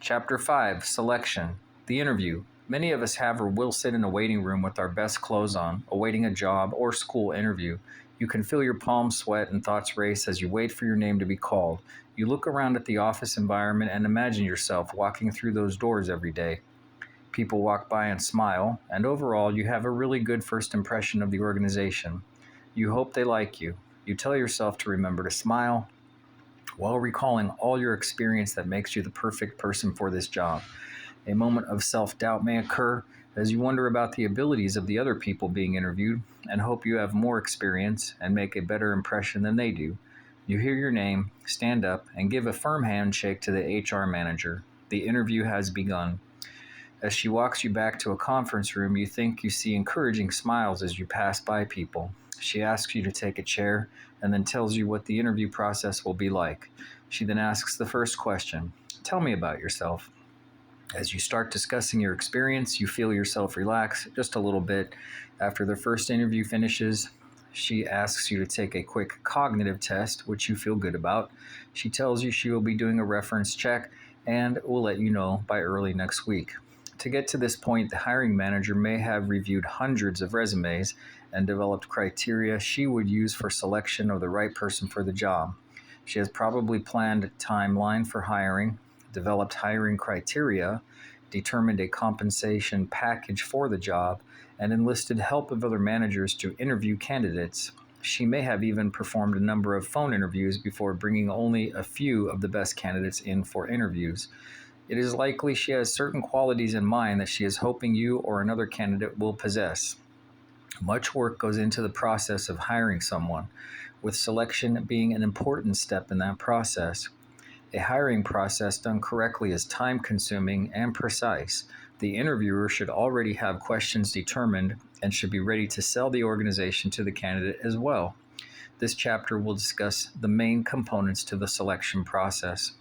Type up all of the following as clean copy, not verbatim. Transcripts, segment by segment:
Chapter 5, Selection. The interview. Many of us have or will sit in a waiting room with our best clothes on, awaiting a job or school interview. You can feel your palms sweat and thoughts race as you wait for your name to be called. You look around at the office environment and imagine yourself walking through those doors every day. People walk by and smile, and overall, you have a really good first impression of the organization. You hope they like you. You tell yourself to remember to smile, while recalling all your experience that makes you the perfect person for this job. A moment of self-doubt may occur as you wonder about the abilities of the other people being interviewed and hope you have more experience and make a better impression than they do. You hear your name, stand up, and give a firm handshake to the HR manager. The interview has begun. As she walks you back to a conference room, you think you see encouraging smiles as you pass by people. She asks you to take a chair and then tells you what the interview process will be like. She then asks the first question, "Tell me about yourself." As you start discussing your experience, you feel yourself relax just a little bit. After the first interview finishes, she asks you to take a quick cognitive test, which you feel good about. She tells you she will be doing a reference check and will let you know by early next week. To get to this point, the hiring manager may have reviewed hundreds of resumes and developed criteria she would use for selection of the right person for the job. She has probably planned a timeline for hiring, developed hiring criteria, determined a compensation package for the job, and enlisted help of other managers to interview candidates. She may have even performed a number of phone interviews before bringing only a few of the best candidates in for interviews. It is likely she has certain qualities in mind that she is hoping you or another candidate will possess. Much work goes into the process of hiring someone, with selection being an important step in that process. A hiring process done correctly is time-consuming and precise. The interviewer should already have questions determined and should be ready to sell the organization to the candidate as well. This chapter will discuss the main components to the selection process.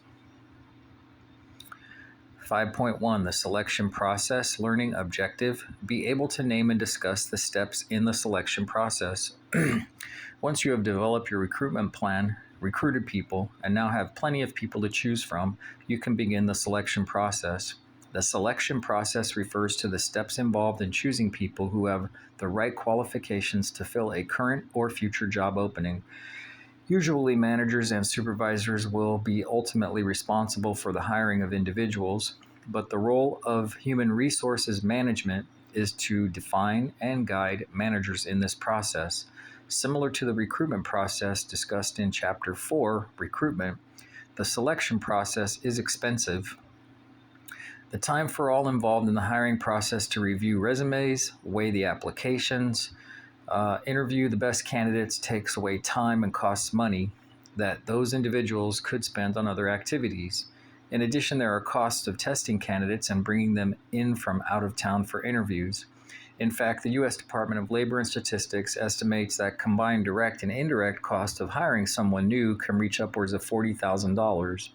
5.1, the selection process, learning objective. Be able to name and discuss the steps in the selection process. Once you have developed your recruitment plan, recruited people, and now have plenty of people to choose from, you can begin the selection process. The selection process refers to the steps involved in choosing people who have the right qualifications to fill a current or future job opening. Usually, managers and supervisors will be ultimately responsible for the hiring of individuals, but the role of human resources management is to define and guide managers in this process. Similar to the recruitment process discussed in Chapter 4, Recruitment, the selection process is expensive. The time for all involved in the hiring process to review resumes, weigh the applications, interview the best candidates takes away time and costs money that those individuals could spend on other activities. In addition, there are costs of testing candidates and bringing them in from out of town for interviews. In fact, the U.S. Department of Labor and Statistics estimates that combined direct and indirect cost of hiring someone new can reach upwards of $40,000.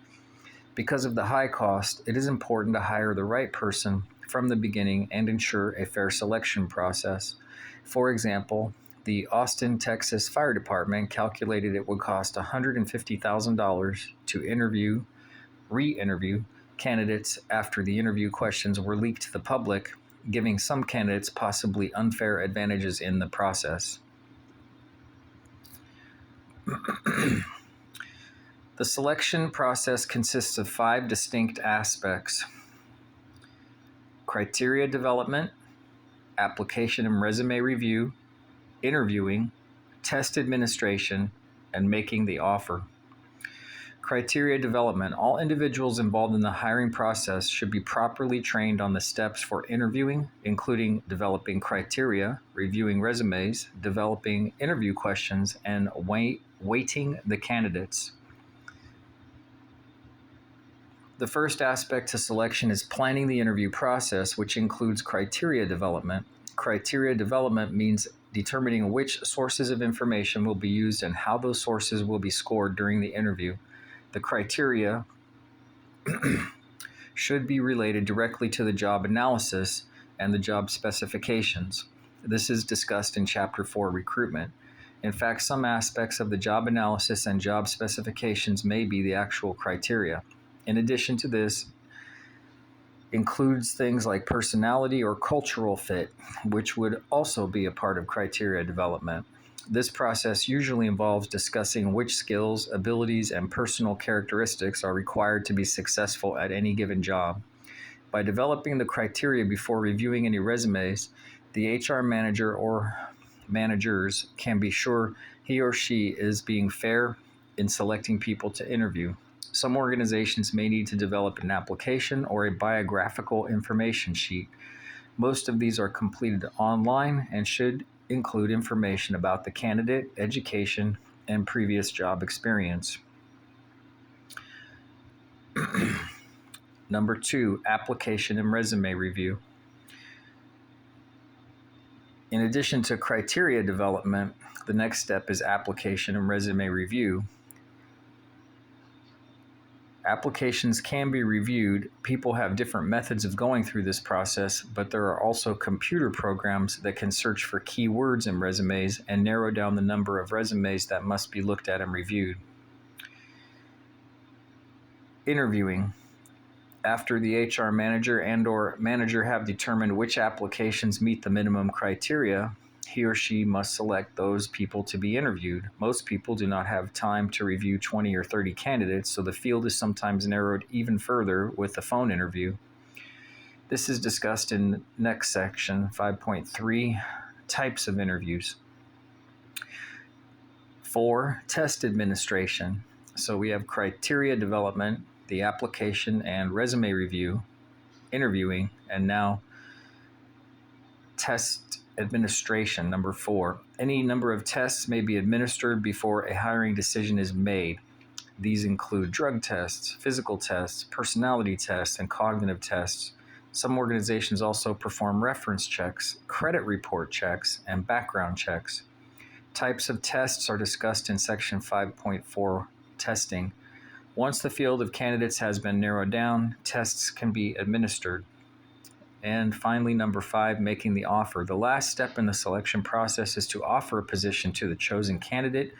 Because of the high cost, it is important to hire the right person from the beginning and ensure a fair selection process. For example, the Austin, Texas Fire Department calculated it would cost $150,000 to re-interview candidates after the interview questions were leaked to the public, giving some candidates possibly unfair advantages in the process. The selection process consists of 5 distinct aspects: criteria development, application and resume review, interviewing, test administration, and making the offer. Criteria development. All individuals involved in the hiring process should be properly trained on the steps for interviewing, including developing criteria, reviewing resumes, developing interview questions, and weighting the candidates. The first aspect to selection is planning the interview process, which includes criteria development. Criteria development means determining which sources of information will be used and how those sources will be scored during the interview. The criteria should be related directly to the job analysis and the job specifications. This is discussed in Chapter 4, Recruitment. In fact, some aspects of the job analysis and job specifications may be the actual criteria. In addition to this, includes things like personality or cultural fit, which would also be a part of criteria development. This process usually involves discussing which skills, abilities, and personal characteristics are required to be successful at any given job. By developing the criteria before reviewing any resumes, the HR manager or managers can be sure he or she is being fair in selecting people to interview. Some organizations may need to develop an application or a biographical information sheet. Most of these are completed online and should include information about the candidate, education, and previous job experience. Number 2, application and resume review. In addition to criteria development, the next step is application and resume review. Applications can be reviewed. People have different methods of going through this process, but there are also computer programs that can search for keywords in resumes and narrow down the number of resumes that must be looked at and reviewed. Interviewing. After the HR manager and/or manager have determined which applications meet the minimum criteria, he or she must select those people to be interviewed. Most people do not have time to review 20 or 30 candidates, so the field is sometimes narrowed even further with a phone interview. This is discussed in next section, 5.3, types of interviews. 4, test administration. So we have criteria development, the application and resume review, interviewing, and now test administration, number 4. Any number of tests may be administered before a hiring decision is made. These include drug tests, physical tests, personality tests, and cognitive tests. Some organizations also perform reference checks, credit report checks, and background checks. Types of tests are discussed in section 5.4, testing. Once the field of candidates has been narrowed down, tests can be administered. And finally, number 5, making the offer. The last step in the selection process is to offer a position to the chosen candidate.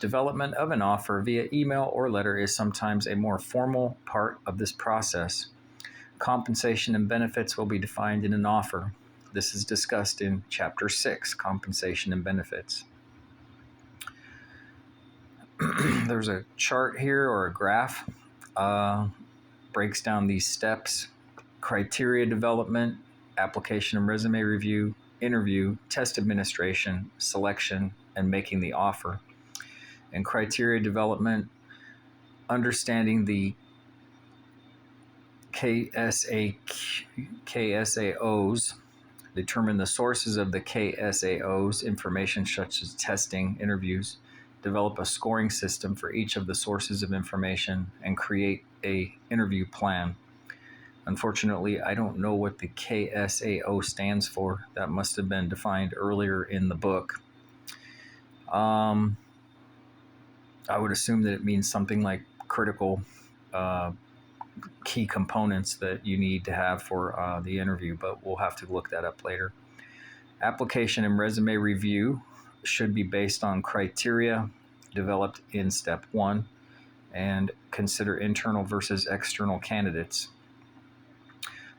Development of an offer via email or letter is sometimes a more formal part of this process. Compensation and benefits will be defined in an offer. This is discussed in Chapter 6, Compensation and Benefits. There's a chart here or a graph, breaks down these steps: criteria development, application and resume review, interview, test administration, selection, and making the offer. In criteria development, understanding the KSAOs, determine the sources of the KSAOs, information such as testing, interviews, develop a scoring system for each of the sources of information, and create an interview plan. Unfortunately, I don't know what the KSAO stands for. That must have been defined earlier in the book. I would assume that it means something like critical key components that you need to have for the interview, but we'll have to look that up later. Application and resume review should be based on criteria developed in step 1 and consider internal versus external candidates.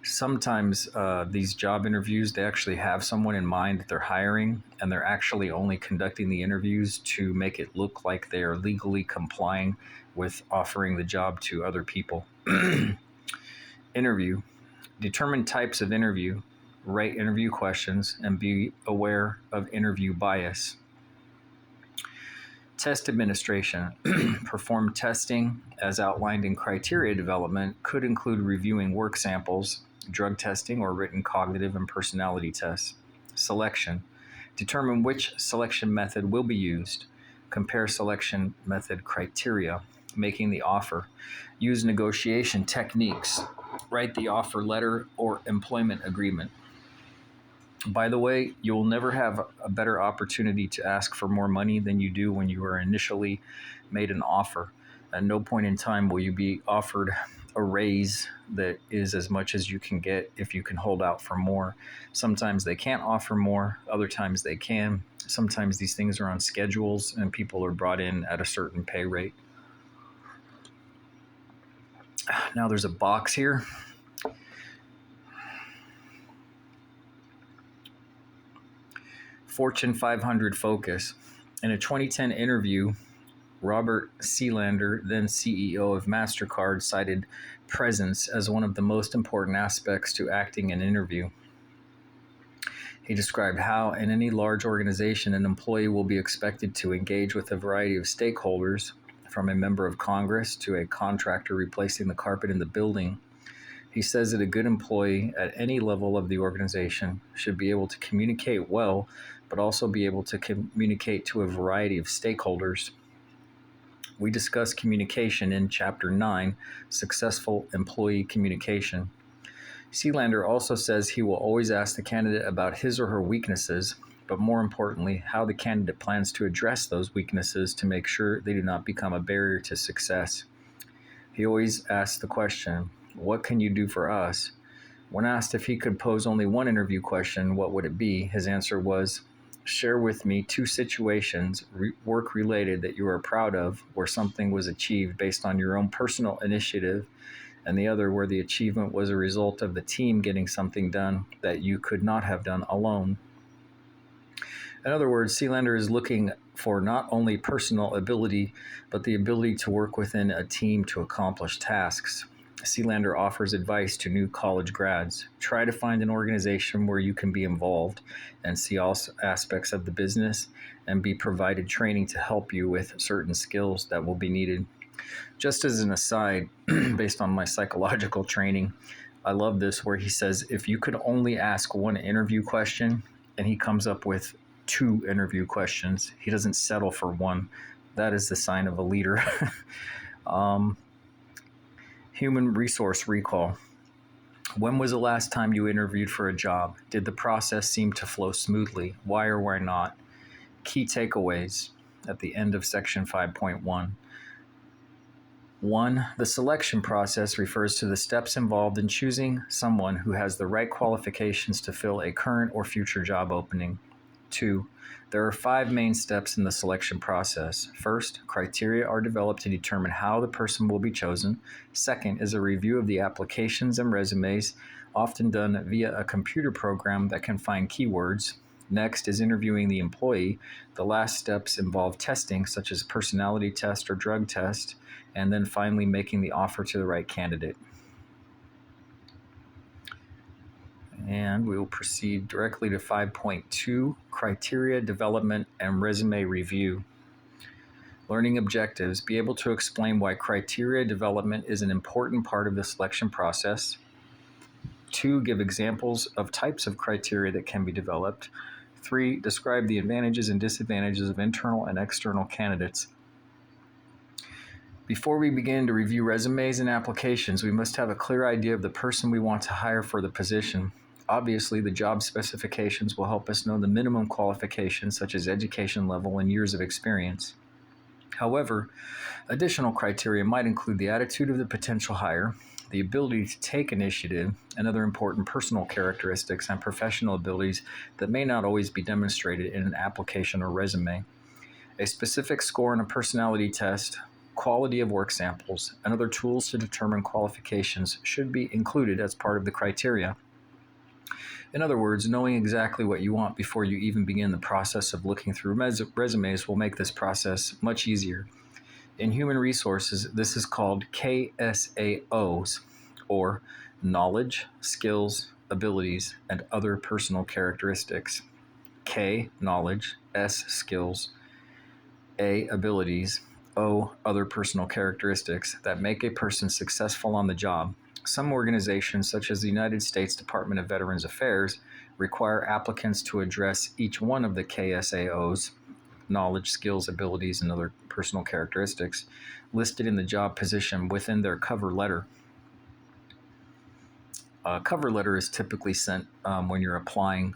Sometimes these job interviews, they actually have someone in mind that they're hiring, and they're actually only conducting the interviews to make it look like they are legally complying with offering the job to other people. Interview. Determine types of interview, write interview questions, and be aware of interview bias. Test administration. Perform testing as outlined in criteria development, could include reviewing work samples, drug testing, or written cognitive and personality tests. Selection. Determine which selection method will be used. Compare selection method criteria. Making the offer. Use negotiation techniques. Write the offer letter or employment agreement. By the way, you will never have a better opportunity to ask for more money than you do when you were initially made an offer. At no point in time will you be offered a raise that is as much as you can get if you can hold out for more. Sometimes they can't offer more, other times they can. Sometimes these things are on schedules and people are brought in at a certain pay rate. Now there's a box here. Fortune 500 focus. In a 2010 interview, Robert Sealander, then CEO of MasterCard, cited presence as one of the most important aspects to acting an interview. He described how, in any large organization, an employee will be expected to engage with a variety of stakeholders, from a member of Congress to a contractor replacing the carpet in the building. He says that a good employee at any level of the organization should be able to communicate well, but also be able to communicate to a variety of stakeholders. We discuss communication in Chapter 9, Successful Employee Communication. Sealander also says he will always ask the candidate about his or her weaknesses, but more importantly, how the candidate plans to address those weaknesses to make sure they do not become a barrier to success. He always asks the question, "What can you do for us?" When asked if he could pose only one interview question, what would it be? His answer was, "Share with me 2 situations, work-related, that you are proud of, where something was achieved based on your own personal initiative, and the other where the achievement was a result of the team getting something done that you could not have done alone." In other words, Sealander is looking for not only personal ability, but the ability to work within a team to accomplish tasks. Sealander offers advice to new college grads. Try to find an organization where you can be involved and see all aspects of the business and be provided training to help you with certain skills that will be needed. Just as an aside, based on my psychological training, I love this where he says, if you could only ask one interview question, and he comes up with 2 interview questions, he doesn't settle for one. That is the sign of a leader. Human resource recall. When was the last time you interviewed for a job? Did the process seem to flow smoothly? Why or why not? Key takeaways at the end of section 5.1. 1. The selection process refers to the steps involved in choosing someone who has the right qualifications to fill a current or future job opening. 2. There are 5 main steps in the selection process. First, criteria are developed to determine how the person will be chosen. Second is a review of the applications and resumes, often done via a computer program that can find keywords. Next is interviewing the employee. The last steps involve testing, such as personality test or drug test, and then finally making the offer to the right candidate. And we will proceed directly to 5.2, criteria development and resume review. Learning objectives. Be able to explain why criteria development is an important part of the selection process. 2, give examples of types of criteria that can be developed. 3, describe the advantages and disadvantages of internal and external candidates. Before we begin to review resumes and applications, we must have a clear idea of the person we want to hire for the position. Obviously, the job specifications will help us know the minimum qualifications, such as education level and years of experience. However, additional criteria might include the attitude of the potential hire, the ability to take initiative, and other important personal characteristics and professional abilities that may not always be demonstrated in an application or resume. A specific score on a personality test, quality of work samples, and other tools to determine qualifications should be included as part of the criteria. In other words, knowing exactly what you want before you even begin the process of looking through resumes will make this process much easier. In human resources, this is called KSAOs, or knowledge, skills, abilities, and other personal characteristics. K, knowledge, S, skills, A, abilities, O, other personal characteristics that make a person successful on the job. Some organizations, such as the United States Department of Veterans Affairs, require applicants to address each one of the KSAOs, knowledge, skills, abilities, and other personal characteristics, listed in the job position within their cover letter. A cover letter is typically sent when you're applying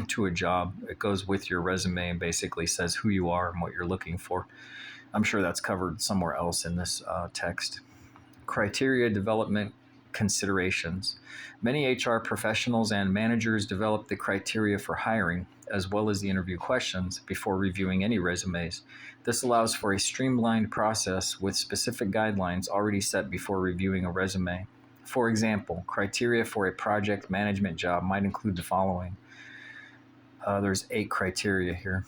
to a job. It goes with your resume and basically says who you are and what you're looking for. I'm sure that's covered somewhere else in this text. Criteria development considerations. Many HR professionals and managers develop the criteria for hiring, as well as the interview questions, before reviewing any resumes. This allows for a streamlined process with specific guidelines already set before reviewing a resume. For example, criteria for a project management job might include the following. There's 8 criteria here.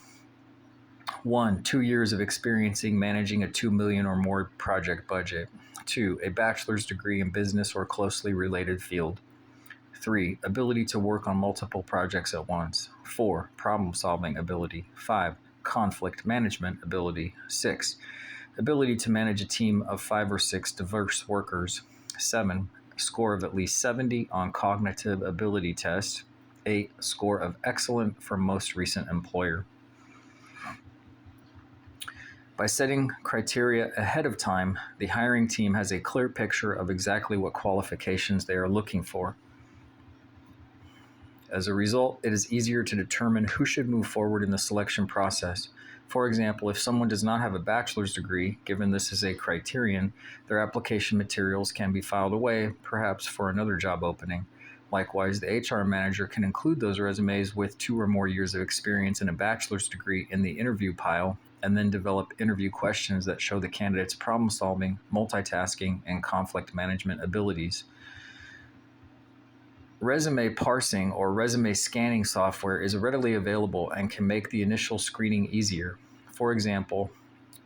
1, 2 years of experiencing managing a $2 million or more project budget. 2, a bachelor's degree in business or closely related field. 3, ability to work on multiple projects at once. 4, problem-solving ability. 5, conflict management ability. 6, ability to manage a team of 5 or 6 diverse workers. 7, score of at least 70 on cognitive ability test. 8, score of excellent from most recent employer. By setting criteria ahead of time, the hiring team has a clear picture of exactly what qualifications they are looking for. As a result, it is easier to determine who should move forward in the selection process. For example, if someone does not have a bachelor's degree, given this is a criterion, their application materials can be filed away, perhaps for another job opening. Likewise, the HR manager can include those resumes with 2 or more years of experience and a bachelor's degree in the interview pile, and then develop interview questions that show the candidate's problem-solving, multitasking, and conflict management abilities. Resume parsing or resume scanning software is readily available and can make the initial screening easier. For example,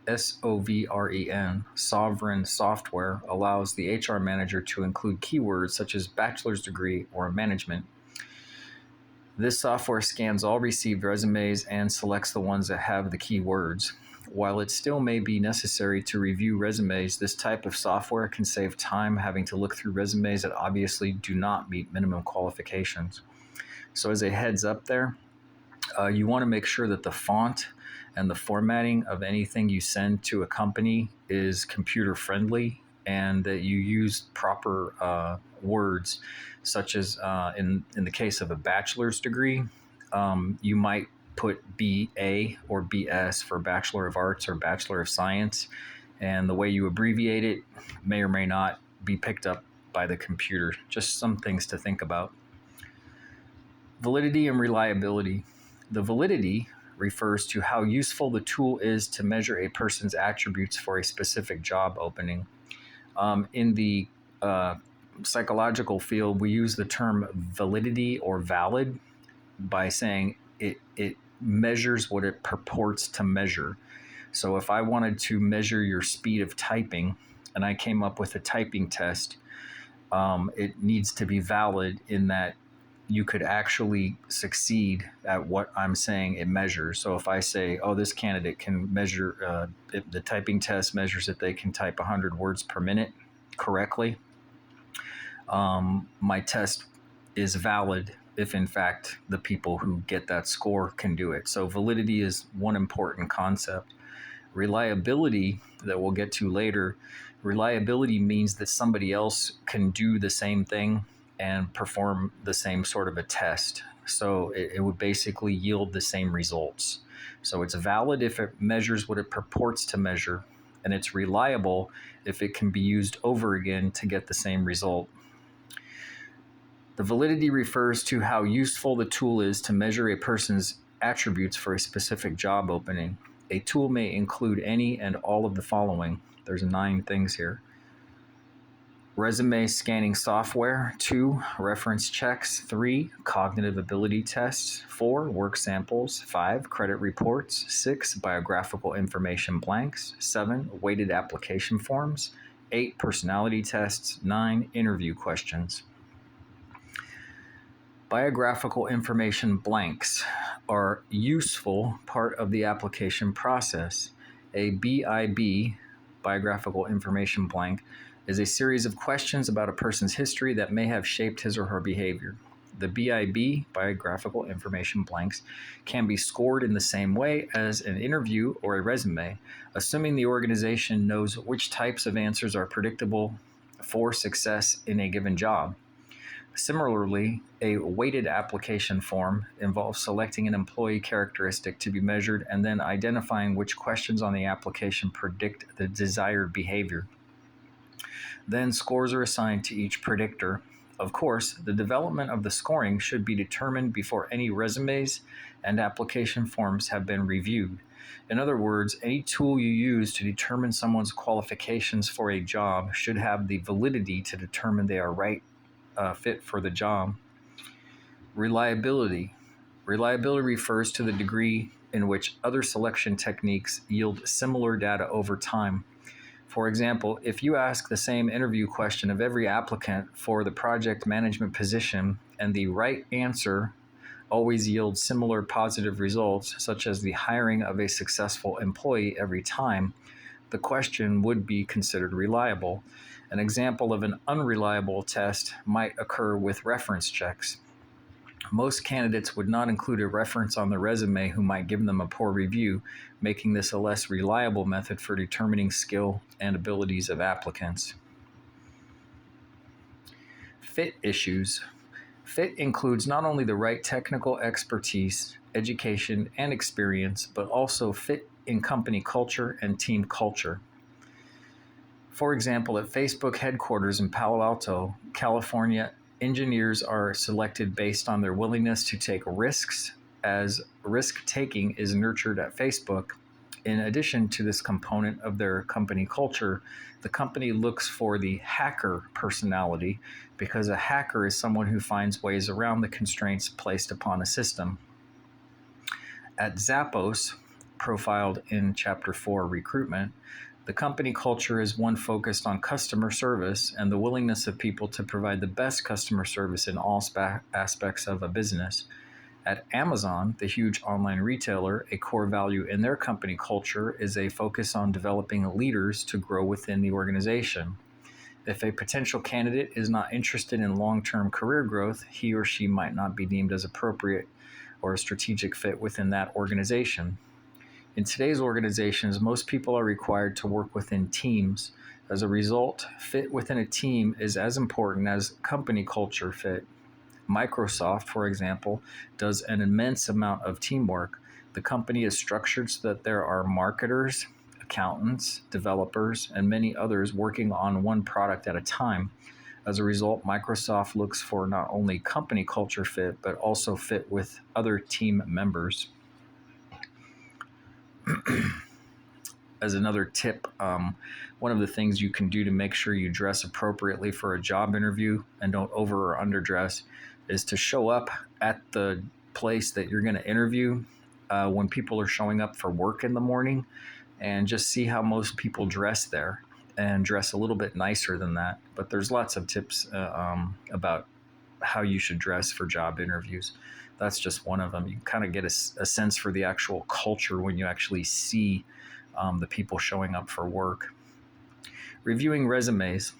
SOVREN, Sovereign Software, allows the HR manager to include keywords such as bachelor's degree or management. This software scans all received resumes and selects the ones that have the keywords. While it still may be necessary to review resumes, this type of software can save time having to look through resumes that obviously do not meet minimum qualifications. So as a heads up there, you want to make sure that the font and the formatting of anything you send to a company is computer friendly and that you use proper words, such as in the case of a bachelor's degree, you might put BA or BS for Bachelor of Arts or Bachelor of Science, and the way you abbreviate it may or may not be picked up by the computer. Just some things to think about. Validity and reliability. The validity refers to how useful the tool is to measure a person's attributes for a specific job opening. In the psychological field, we use the term validity or valid by saying it measures what it purports to measure. So if I wanted to measure your speed of typing and I came up with a typing test, it needs to be valid in that you could actually succeed at what I'm saying it measures. So if I say, oh, this candidate can measure, the typing test measures that they can type 100 words per minute correctly, my test is valid if in fact the people who get that score can do it. So validity is one important concept. Reliability, that we'll get to later, reliability means that somebody else can do the same thing and perform the same sort of a test. So it would basically yield the same results. So it's valid if it measures what it purports to measure, and it's reliable if it can be used over again to get the same result. The validity refers to how useful the tool is to measure a person's attributes for a specific job opening. A tool may include any and all of the following. There's 9 things here. Resume scanning software. 2, reference checks. 3, cognitive ability tests. 4, work samples. 5, credit reports. 6, biographical information blanks. 7, weighted application forms. 8, personality tests. 9, interview questions. Biographical information blanks are useful part of the application process. A BIB, biographical information blank, is a series of questions about a person's history that may have shaped his or her behavior. The BIB, biographical information blanks, can be scored in the same way as an interview or a resume, assuming the organization knows which types of answers are predictable for success in a given job. Similarly, a weighted application form involves selecting an employee characteristic to be measured and then identifying which questions on the application predict the desired behavior. Then scores are assigned to each predictor. Of course, the development of the scoring should be determined before any resumes and application forms have been reviewed. In other words, any tool you use to determine someone's qualifications for a job should have the validity to determine they are right fit for the job. Reliability. Reliability refers to the degree in which other selection techniques yield similar data over time. For example, if you ask the same interview question of every applicant for the project management position and the right answer always yields similar positive results, such as the hiring of a successful employee every time, the question would be considered reliable. An example of an unreliable test might occur with reference checks. Most candidates would not include a reference on their resume who might give them a poor review, making this a less reliable method for determining skill and abilities of applicants. Fit issues. Fit includes not only the right technical expertise, education, and experience, but also fit in company culture and team culture. For example, at Facebook headquarters in Palo Alto, California, engineers are selected based on their willingness to take risks, as risk-taking is nurtured at Facebook. In addition to this component of their company culture, the company looks for the hacker personality, because a hacker is someone who finds ways around the constraints placed upon a system. At Zappos, profiled in Chapter 4, Recruitment, the company culture is one focused on customer service and the willingness of people to provide the best customer service in all aspects of a business. At Amazon, the huge online retailer, a core value in their company culture is a focus on developing leaders to grow within the organization. If a potential candidate is not interested in long-term career growth, he or she might not be deemed as appropriate or a strategic fit within that organization. In today's organizations, most people are required to work within teams. As a result, fit within a team is as important as company culture fit. Microsoft, for example, does an immense amount of teamwork. The company is structured so that there are marketers, accountants, developers, and many others working on one product at a time. As a result, Microsoft looks for not only company culture fit, but also fit with other team members. As another tip, one of the things you can do to make sure you dress appropriately for a job interview and don't over or underdress is to show up at the place that you're going to interview when people are showing up for work in the morning, and just see how most people dress there, and dress a little bit nicer than that. But there's lots of tips about how you should dress for job interviews. That's just one of them. You kind of get a sense for the actual culture when you actually see the people showing up for work. Reviewing resumes.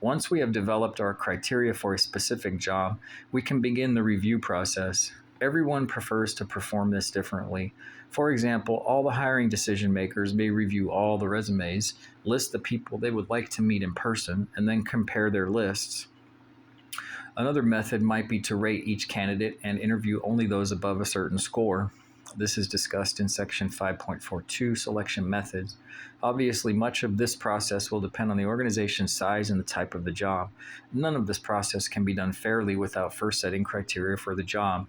Once we have developed our criteria for a specific job, we can begin the review process. Everyone prefers to perform this differently. For example, all the hiring decision makers may review all the resumes, list the people they would like to meet in person, and then compare their lists. Another method might be to rate each candidate and interview only those above a certain score. This is discussed in Section 5.42, Selection Methods. Obviously, much of this process will depend on the organization's size and the type of the job. None of this process can be done fairly without first setting criteria for the job.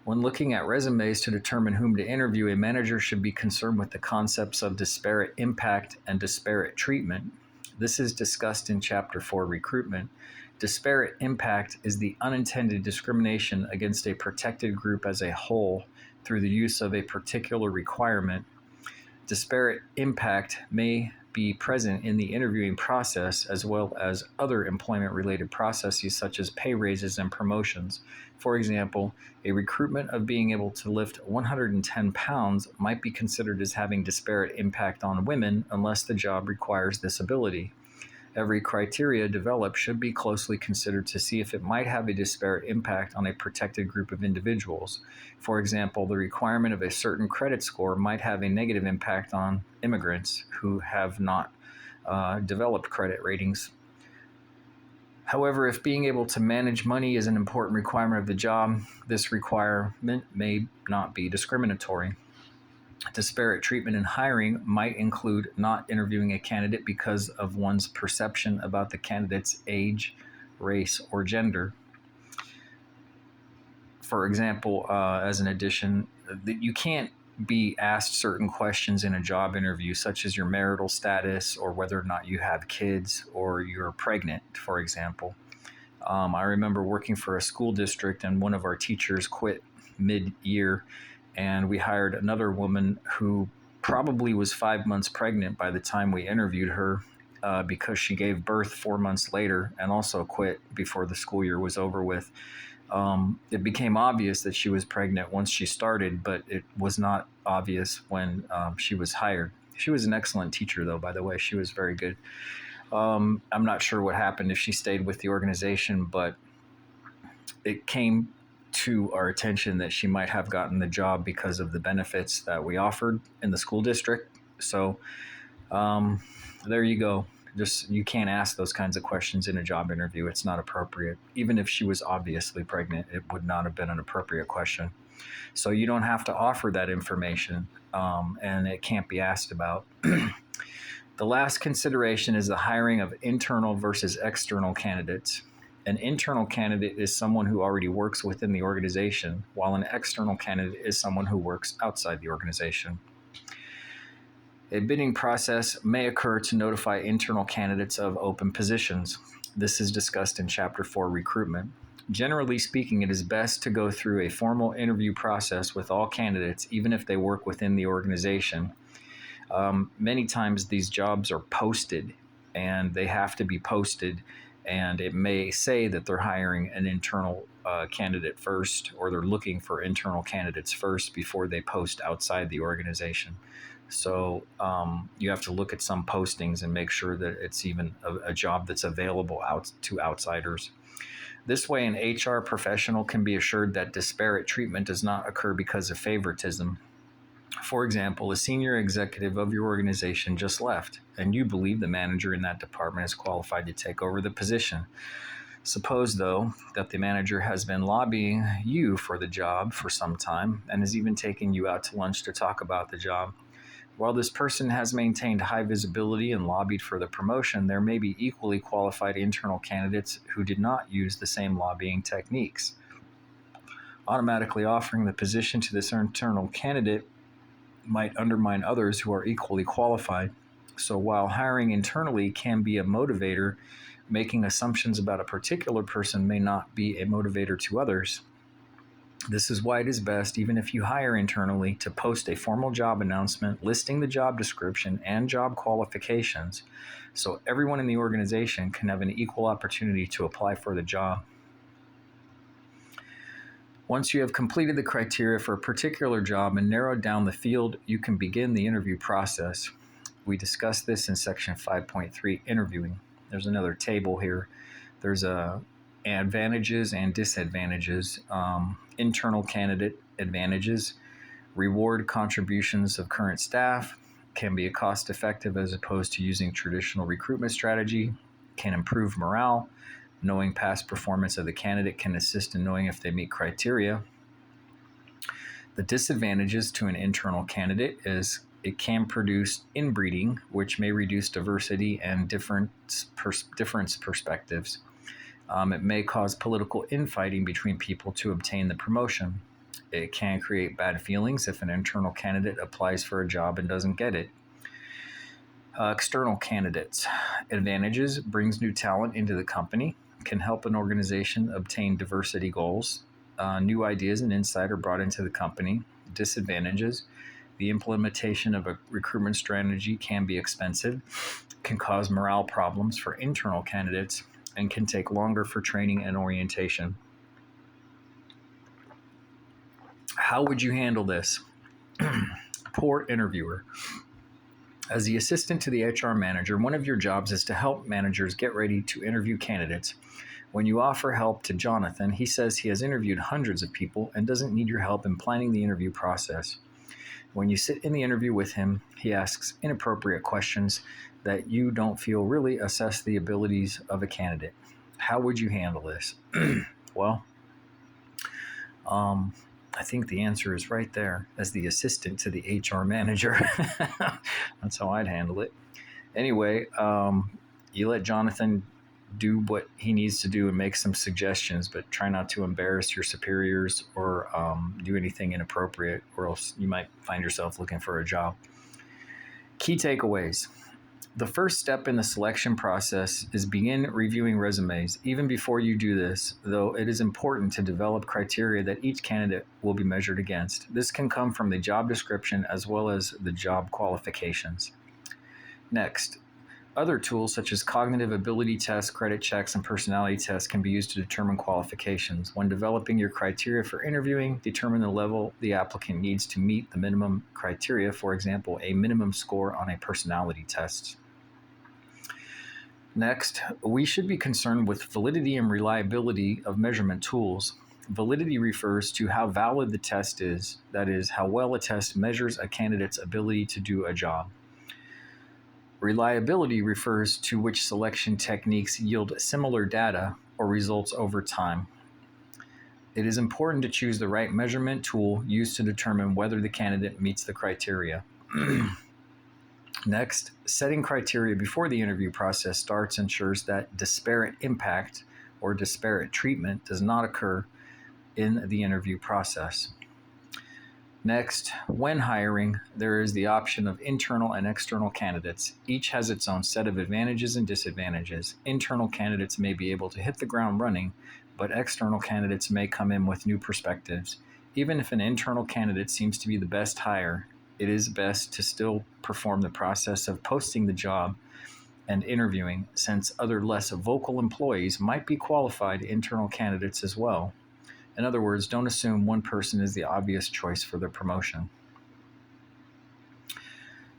When looking at resumes to determine whom to interview, a manager should be concerned with the concepts of disparate impact and disparate treatment. This is discussed in Chapter 4, Recruitment. Disparate impact is the unintended discrimination against a protected group as a whole through the use of a particular requirement. Disparate impact may be present in the interviewing process as well as other employment-related processes such as pay raises and promotions. For example, a recruitment of being able to lift 110 pounds might be considered as having disparate impact on women unless the job requires this ability. Every criteria developed should be closely considered to see if it might have a disparate impact on a protected group of individuals. For example, the requirement of a certain credit score might have a negative impact on immigrants who have not developed credit ratings. However, if being able to manage money is an important requirement of the job, this requirement may not be discriminatory. Disparate treatment in hiring might include not interviewing a candidate because of one's perception about the candidate's age, race, or gender. For example, as an addition, you can't be asked certain questions in a job interview, such as your marital status or whether or not you have kids or you're pregnant, for example. I remember working for a school district, and one of our teachers quit mid-year, and we hired another woman who probably was 5 months pregnant by the time we interviewed her, because she gave birth 4 months later and also quit before the school year was over with. It became obvious that she was pregnant once she started, but it was not obvious when she was hired. She was an excellent teacher, though, by the way. She was very good. I'm not sure what happened if she stayed with the organization, but it came to our attention that she might have gotten the job because of the benefits that we offered in the school district. So there you go. Just, you can't ask those kinds of questions in a job interview. It's not appropriate. Even if she was obviously pregnant, it would not have been an appropriate question. So you don't have to offer that information, and it can't be asked about. The last consideration is the hiring of internal versus external candidates. An internal candidate is someone who already works within the organization, while an external candidate is someone who works outside the organization. A bidding process may occur to notify internal candidates of open positions. This is discussed in Chapter 4, Recruitment. Generally speaking, it is best to go through a formal interview process with all candidates, even if they work within the organization. Many times these jobs are posted, and they have to be posted, and it may say that they're hiring an internal candidate first, or they're looking for internal candidates first before they post outside the organization. So you have to look at some postings and make sure that it's even a job that's available out to outsiders. This way, an HR professional can be assured that disparate treatment does not occur because of favoritism. For example, a senior executive of your organization just left, and you believe the manager in that department is qualified to take over the position. Suppose, though, that the manager has been lobbying you for the job for some time and has even taken you out to lunch to talk about the job. While this person has maintained high visibility and lobbied for the promotion, there may be equally qualified internal candidates who did not use the same lobbying techniques. Automatically offering the position to this internal candidate might undermine others who are equally qualified. So while hiring internally can be a motivator, making assumptions about a particular person may not be a motivator to others. This is why it is best, even if you hire internally, to post a formal job announcement listing the job description and job qualifications, so everyone in the organization can have an equal opportunity to apply for the job. Once you have completed the criteria for a particular job and narrowed down the field, you can begin the interview process. We discussed this in section 5.3, interviewing. There's another table here. There's advantages and disadvantages. Internal candidate advantages: reward contributions of current staff, can be cost effective as opposed to using traditional recruitment strategy, can improve morale. Knowing past performance of the candidate can assist in knowing if they meet criteria. The disadvantages to an internal candidate is it can produce inbreeding, which may reduce diversity and difference perspectives. It may cause political infighting between people to obtain the promotion. It can create bad feelings if an internal candidate applies for a job and doesn't get it. External candidates. Advantages: brings new talent into the company, can help an organization obtain diversity goals. New ideas and insight are brought into the company. Disadvantages: the implementation of a recruitment strategy can be expensive, can cause morale problems for internal candidates, and can take longer for training and orientation. How would you handle this? Poor interviewer. As the assistant to the HR manager, one of your jobs is to help managers get ready to interview candidates. When you offer help to Jonathan, he says he has interviewed hundreds of people and doesn't need your help in planning the interview process. When you sit in the interview with him, he asks inappropriate questions that you don't feel really assess the abilities of a candidate. How would you handle this? Well, I think the answer is right there. As the assistant to the HR manager, that's how I'd handle it. Anyway, you let Jonathan do what he needs to do and make some suggestions, but try not to embarrass your superiors or do anything inappropriate, or else you might find yourself looking for a job. Key takeaways. The first step in the selection process is begin reviewing resumes. Even before you do this, though, it is important to develop criteria that each candidate will be measured against. This can come from the job description as well as the job qualifications. Next, other tools such as cognitive ability tests, credit checks, and personality tests can be used to determine qualifications. When developing your criteria for interviewing, determine the level the applicant needs to meet the minimum criteria, for example, a minimum score on a personality test. Next, we should be concerned with validity and reliability of measurement tools. Validity refers to how valid the test is, that is, how well a test measures a candidate's ability to do a job. Reliability refers to which selection techniques yield similar data or results over time. It is important to choose the right measurement tool used to determine whether the candidate meets the criteria. Next, setting criteria before the interview process starts ensures that disparate impact or disparate treatment does not occur in the interview process. Next, when hiring, there is the option of internal and external candidates. Each has its own set of advantages and disadvantages. Internal candidates may be able to hit the ground running, but external candidates may come in with new perspectives. Even if an internal candidate seems to be the best hire, it is best to still perform the process of posting the job and interviewing, since other less vocal employees might be qualified internal candidates as well. In other words, don't assume one person is the obvious choice for the promotion.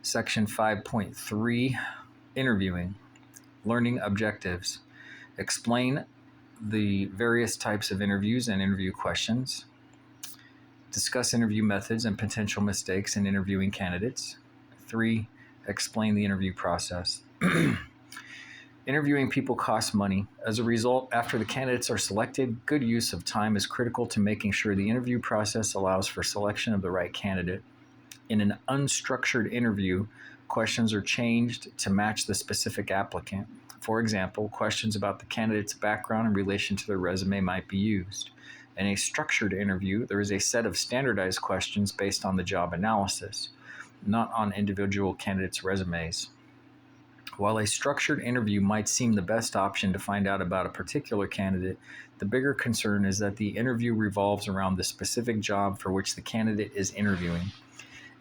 Section 5.3, Interviewing. Learning objectives. Explain the various types of interviews and interview questions. Discuss interview methods and potential mistakes in interviewing candidates. 3. Explain the interview process. Interviewing people costs money. As a result, after the candidates are selected, good use of time is critical to making sure the interview process allows for selection of the right candidate. In an unstructured interview, questions are changed to match the specific applicant. For example, questions about the candidate's background in relation to their resume might be used. In a structured interview, there is a set of standardized questions based on the job analysis, not on individual candidates' resumes. While a structured interview might seem the best option to find out about a particular candidate, the bigger concern is that the interview revolves around the specific job for which the candidate is interviewing.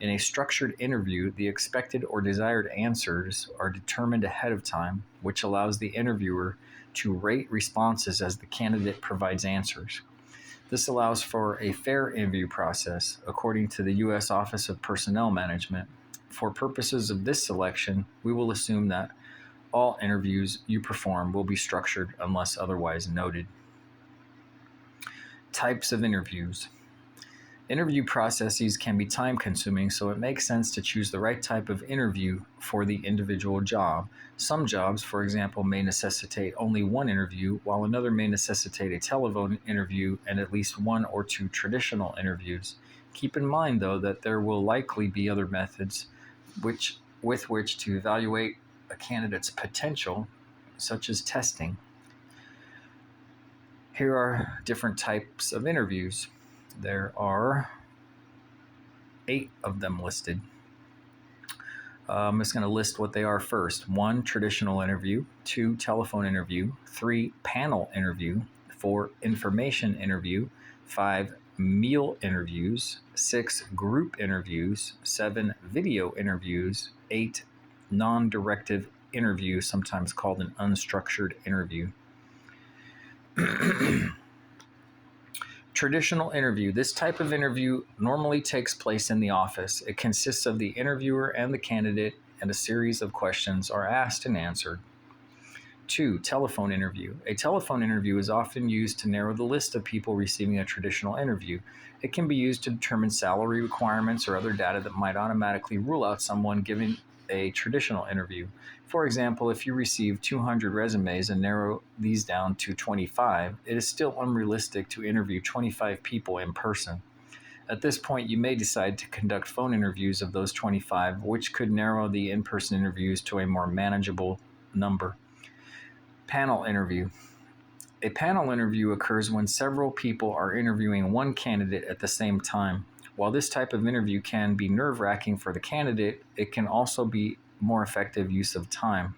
In a structured interview, the expected or desired answers are determined ahead of time, which allows the interviewer to rate responses as the candidate provides answers. This allows for a fair interview process, according to the U.S. Office of Personnel Management. For purposes of this selection, we will assume that all interviews you perform will be structured unless otherwise noted. Types of interviews. Interview processes can be time-consuming, so it makes sense to choose the right type of interview for the individual job. Some jobs, for example, may necessitate only one interview, while another may necessitate a telephone interview and at least one or two traditional interviews. Keep in mind, though, that there will likely be other methods with which to evaluate a candidate's potential, such as testing. Here are different types of interviews. There are 8 of them listed. I'm just going to list what they are first. 1, traditional interview. 2, telephone interview. 3, panel interview. 4, information interview. 5, meal interviews. 6, group interviews. 7, video interviews. 8, non-directive interview, sometimes called an unstructured interview. Traditional interview. This type of interview normally takes place in the office. It consists of the interviewer and the candidate, and a series of questions are asked and answered. 2, telephone interview. A telephone interview is often used to narrow the list of people receiving a traditional interview. It can be used to determine salary requirements or other data that might automatically rule out someone given a traditional interview. For example, if you receive 200 resumes and narrow these down to 25, it is still unrealistic to interview 25 people in person. At this point, you may decide to conduct phone interviews of those 25, which could narrow the in-person interviews to a more manageable number. Panel interview. A panel interview occurs when several people are interviewing one candidate at the same time. While this type of interview can be nerve-wracking for the candidate, it can also be more effective use of time.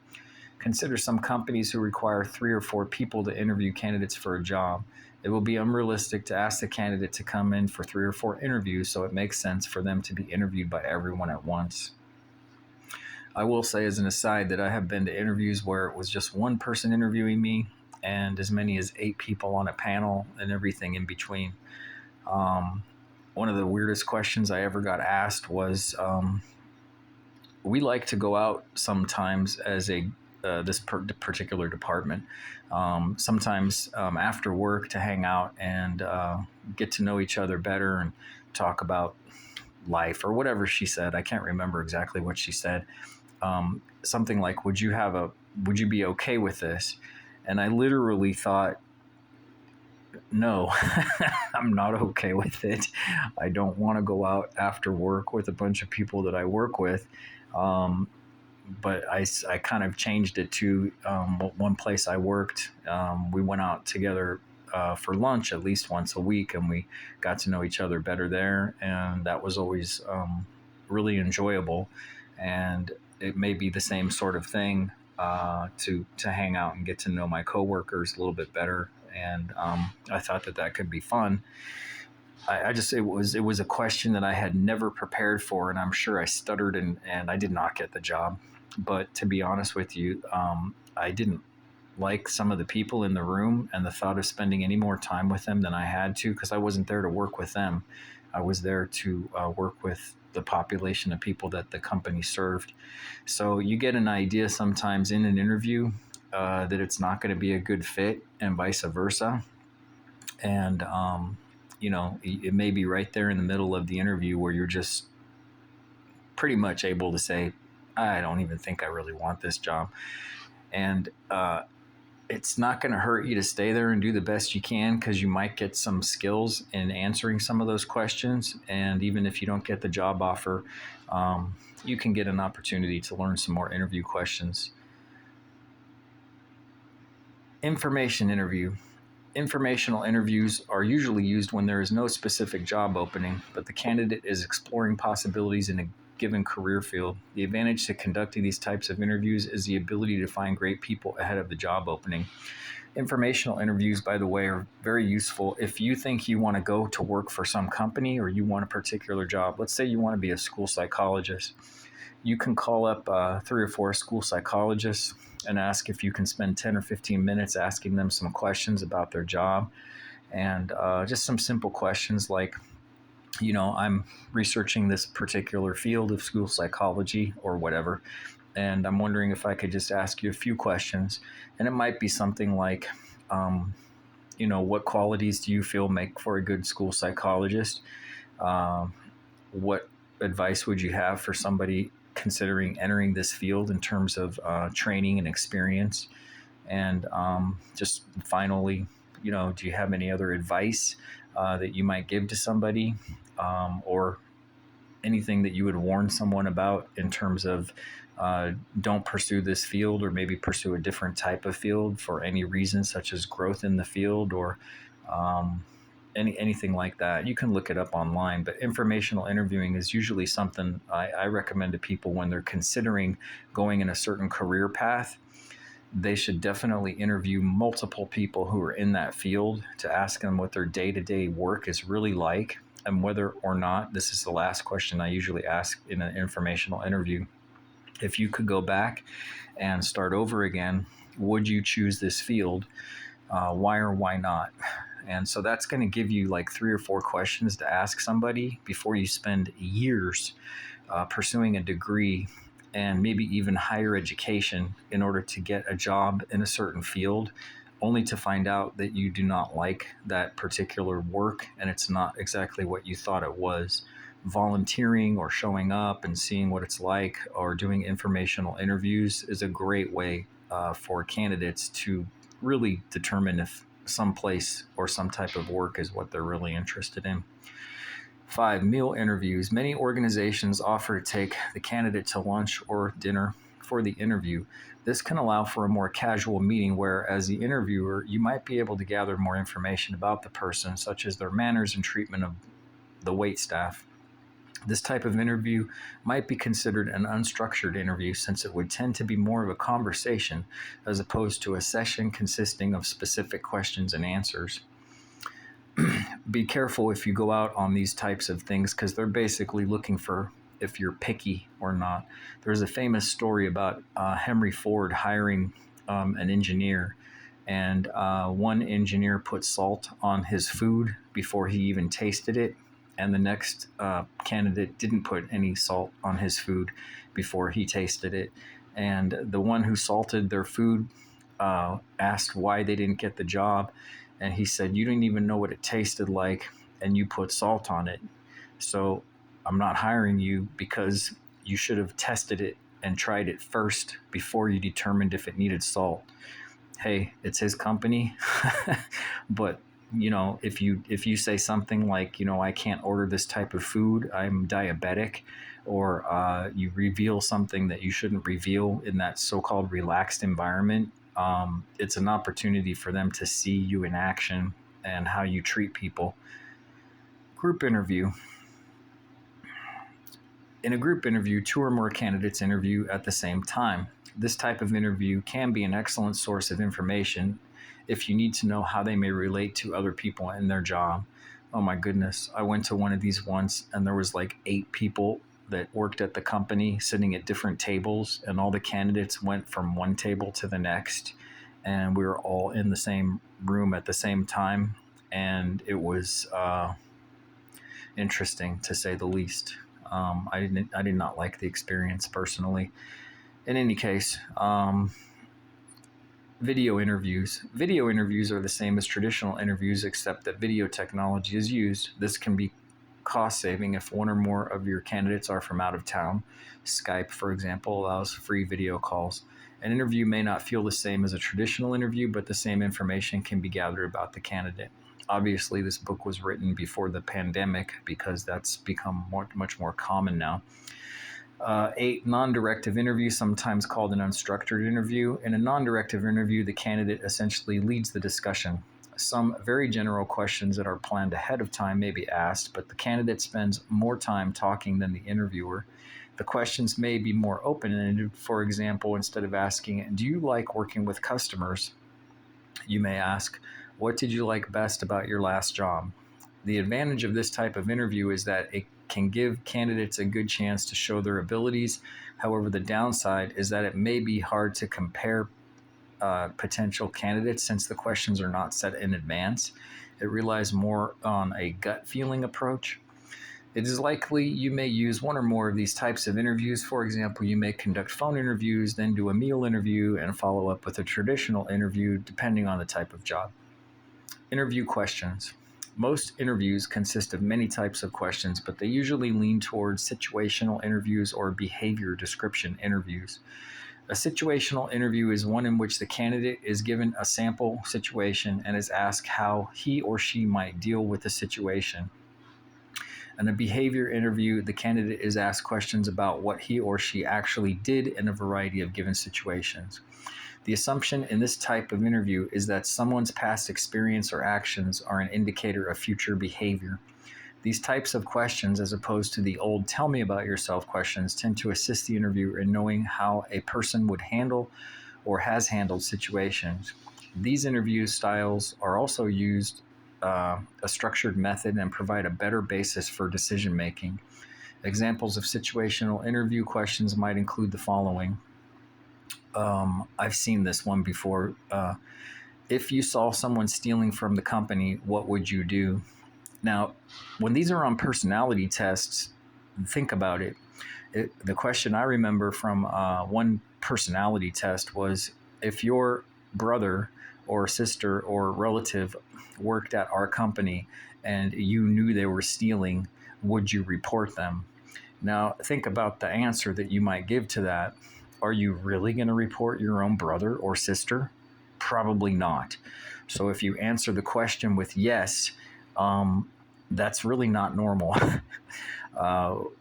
Consider some companies who require 3 or 4 people to interview candidates for a job. It will be unrealistic to ask the candidate to come in for 3 or 4 interviews, so it makes sense for them to be interviewed by everyone at once. I will say as an aside that I have been to interviews where it was just one person interviewing me and as many as 8 people on a panel and everything in between. One of the weirdest questions I ever got asked was, we like to go out sometimes as this particular department, sometimes after work to hang out and get to know each other better and talk about life or whatever she said. I can't remember exactly what she said. Something like, would you be okay with this? And I literally thought, no, I'm not okay with it. I don't want to go out after work with a bunch of people that I work with. But I kind of changed it to one place I worked. We went out together for lunch at least once a week, and we got to know each other better there. And that was always really enjoyable. And it may be the same sort of thing to hang out and get to know my coworkers a little bit better. And I thought that could be fun. It was a question that I had never prepared for, and I'm sure I stuttered and I did not get the job. But to be honest with you, I didn't like some of the people in the room, and the thought of spending any more time with them than I had to, because I wasn't there to work with them. I was there to work with the population of people that the company served. So you get an idea sometimes in an interview that it's not going to be a good fit, and vice versa. And it may be right there in the middle of the interview where you're just pretty much able to say, I don't even think I really want this job. And it's not going to hurt you to stay there and do the best you can, because you might get some skills in answering some of those questions. And even if you don't get the job offer, you can get an opportunity to learn some more interview questions. Information interview. Informational interviews are usually used when there is no specific job opening, but the candidate is exploring possibilities in a given career field. The advantage to conducting these types of interviews is the ability to find great people ahead of the job opening. Informational interviews, by the way, are very useful if you think you want to go to work for some company or you want a particular job. Let's say you want to be a school psychologist. You can call up 3 or 4 school psychologists and ask if you can spend 10 or 15 minutes asking them some questions about their job. And just some simple questions like, I'm researching this particular field of school psychology or whatever, and I'm wondering if I could just ask you a few questions. And it might be something like, what qualities do you feel make for a good school psychologist? What advice would you have for somebody considering entering this field in terms of training and experience? And just finally, do you have any other advice that you might give to somebody, or anything that you would warn someone about in terms of don't pursue this field, or maybe pursue a different type of field for any reason, such as growth in the field, or anything like that. You can look it up online, but informational interviewing is usually something I recommend to people when they're considering going in a certain career path. They should definitely interview multiple people who are in that field to ask them what their day-to-day work is really like, and whether or not, this is the last question I usually ask in an informational interview, if you could go back and start over again, would you choose this field? Why or why not? And so that's going to give you like 3 or 4 questions to ask somebody before you spend years pursuing a degree and maybe even higher education in order to get a job in a certain field, only to find out that you do not like that particular work and it's not exactly what you thought it was. Volunteering or showing up and seeing what it's like, or doing informational interviews, is a great way for candidates to really determine if some place or some type of work is what they're really interested in. 5, meal interviews. Many organizations offer to take the candidate to lunch or dinner for the interview. This can allow for a more casual meeting where, as the interviewer, you might be able to gather more information about the person, such as their manners and treatment of the wait staff. This type of interview might be considered an unstructured interview since it would tend to be more of a conversation as opposed to a session consisting of specific questions and answers. Be careful if you go out on these types of things because they're basically looking for if you're picky or not. There's a famous story about Henry Ford hiring an engineer, and one engineer put salt on his food before he even tasted it, and the next candidate didn't put any salt on his food before he tasted it. And the one who salted their food asked why they didn't get the job, and he said, "You didn't even know what it tasted like, and you put salt on it. So I'm not hiring you because you should have tested it and tried it first before you determined if it needed salt." Hey, it's his company, but if you say something like, I can't order this type of food, I'm diabetic, or you reveal something that you shouldn't reveal in that so-called relaxed environment, it's an opportunity for them to see you in action and how you treat people. Group interview. In a group interview, 2 or more candidates interview at the same time. This type of interview can be an excellent source of information if you need to know how they may relate to other people in their job. Oh my goodness, I went to one of these once and there was like 8 people that worked at the company sitting at different tables, and all the candidates went from one table to the next, and we were all in the same room at the same time, and it was interesting to say the least. I did not like the experience personally. In any case, video interviews. Video interviews are the same as traditional interviews, except that video technology is used. This can be cost-saving if one or more of your candidates are from out of town. Skype, for example, allows free video calls. An interview may not feel the same as a traditional interview, but the same information can be gathered about the candidate. Obviously, this book was written before the pandemic because that's become much more common now. 8, non-directive interview, sometimes called an unstructured interview. In a non-directive interview, the candidate essentially leads the discussion. Some very general questions that are planned ahead of time may be asked, but the candidate spends more time talking than the interviewer. The questions may be more open-ended. For example, instead of asking, "Do you like working with customers?" you may ask, "What did you like best about your last job?" The advantage of this type of interview is that it can give candidates a good chance to show their abilities. However, the downside is that it may be hard to compare potential candidates since the questions are not set in advance. It relies more on a gut feeling approach. It is likely you may use one or more of these types of interviews. For example, you may conduct phone interviews, then do a meal interview, and follow up with a traditional interview depending on the type of job. Interview questions. Most interviews consist of many types of questions, but they usually lean towards situational interviews or behavior description interviews. A situational interview is one in which the candidate is given a sample situation and is asked how he or she might deal with the situation. In a behavior interview, the candidate is asked questions about what he or she actually did in a variety of given situations. The assumption in this type of interview is that someone's past experience or actions are an indicator of future behavior. These types of questions, as opposed to the old "tell me about yourself" questions, tend to assist the interviewer in knowing how a person would handle or has handled situations. These interview styles are also used a structured method and provide a better basis for decision making. Examples of situational interview questions might include the following. I've seen this one before. If you saw someone stealing from the company, what would you do? Now, when these are on personality tests, think about it. The question I remember from one personality test was, if your brother or sister or relative worked at our company and you knew they were stealing, would you report them? Now, think about the answer that you might give to that. Are you really going to report your own brother or sister? Probably not. So if you answer the question with yes, that's really not normal.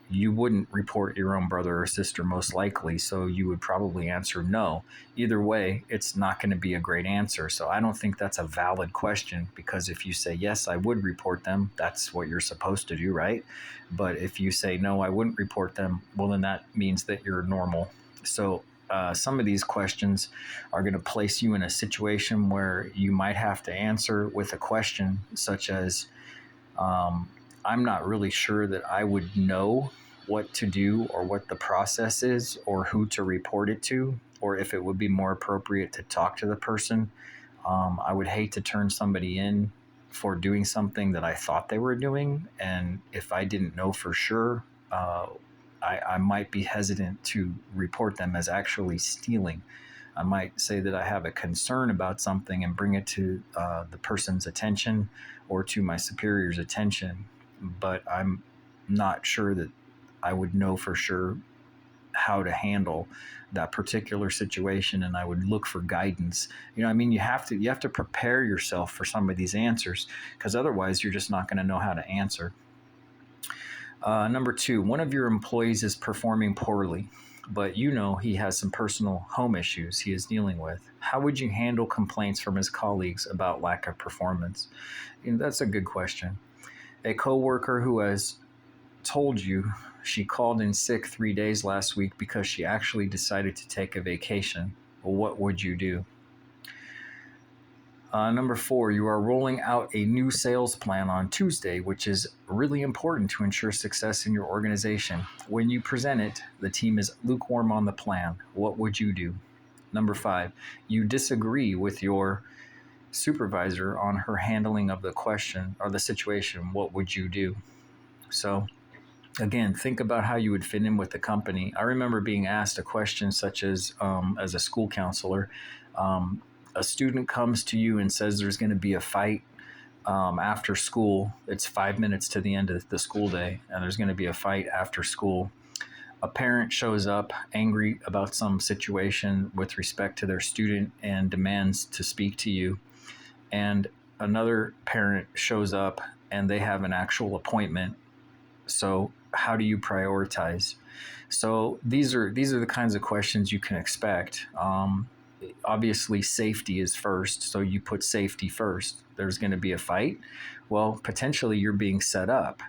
You wouldn't report your own brother or sister most likely, so you would probably answer no. Either way, it's not going to be a great answer. So I don't think that's a valid question, because if you say, yes, I would report them, that's what you're supposed to do, right? But if you say, no, I wouldn't report them, well, then that means that you're normal. So some of these questions are going to place you in a situation where you might have to answer with a question such as, I'm not really sure that I would know what to do or what the process is or who to report it to, or if it would be more appropriate to talk to the person. I would hate to turn somebody in for doing something that I thought they were doing. And if I didn't know for sure, I might be hesitant to report them as actually stealing. I might say that I have a concern about something and bring it to the person's attention or to my superior's attention, but I'm not sure that I would know for sure how to handle that particular situation, and I would look for guidance. I mean, you have to prepare yourself for some of these answers, because otherwise you're just not going to know how to answer. Number 2, one of your employees is performing poorly, but he has some personal home issues he is dealing with. How would you handle complaints from his colleagues about lack of performance? That's a good question. A coworker who has told you she called in sick 3 days last week because she actually decided to take a vacation. Well, what would you do? Number 4, you are rolling out a new sales plan on Tuesday, which is really important to ensure success in your organization. When you present it, the team is lukewarm on the plan. What would you do? Number 5, you disagree with your supervisor on her handling of the question or the situation. What would you do? So, again, think about how you would fit in with the company. I remember being asked a question such as a school counselor, a student comes to you and says there's going to be a fight after school. It's 5 minutes to the end of the school day, and there's going to be a fight after school. A parent shows up angry about some situation with respect to their student and demands to speak to you. And another parent shows up and they have an actual appointment. So how do you prioritize? So these are the kinds of questions you can expect. Obviously, safety is first, so you put safety first. There's going to be a fight. Well, potentially you're being set up.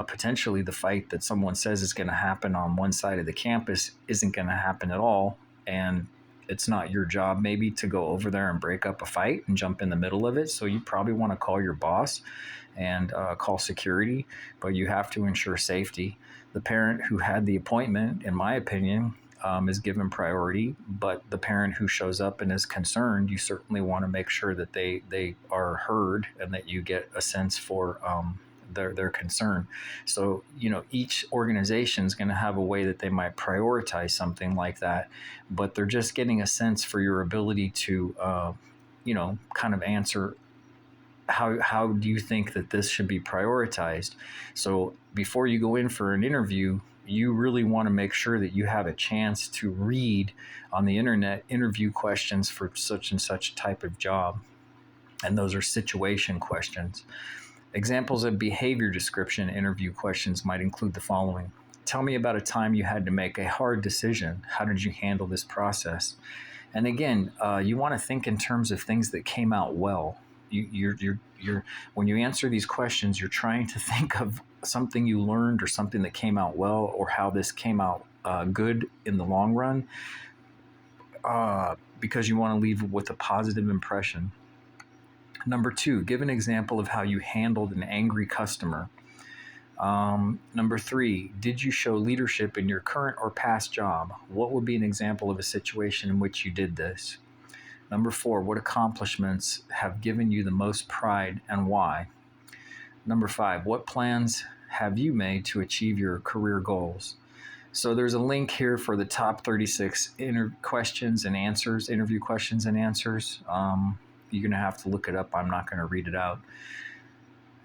Potentially the fight that someone says is going to happen on one side of the campus isn't going to happen at all, and it's not your job maybe to go over there and break up a fight and jump in the middle of it. So you probably want to call your boss and call security, but you have to ensure safety. The parent who had the appointment, in my opinion, is given priority, but the parent who shows up and is concerned, you certainly want to make sure that they are heard and that you get a sense for their concern. So, each organization is going to have a way that they might prioritize something like that, but they're just getting a sense for your ability to, kind of answer how do you think that this should be prioritized. So before you go in for an interview, you really want to make sure that you have a chance to read on the internet interview questions for such and such type of job. And those are situation questions. Examples of behavior description interview questions might include the following. Tell me about a time you had to make a hard decision. How did you handle this process? And again, you want to think in terms of things that came out well. You're when you answer these questions, you're trying to think of something you learned or something that came out well, or how this came out good in the long run, because you want to leave with a positive impression. Number 2, give an example of how you handled an angry customer. Number 3, did you show leadership in your current or past job? What would be an example of a situation in which you did this? Number 4, what accomplishments have given you the most pride and why? Number 5, what plans have you made to achieve your career goals? So there's a link here for the top 36 interview questions and answers. You're going to have to look it up. I'm not going to read it out.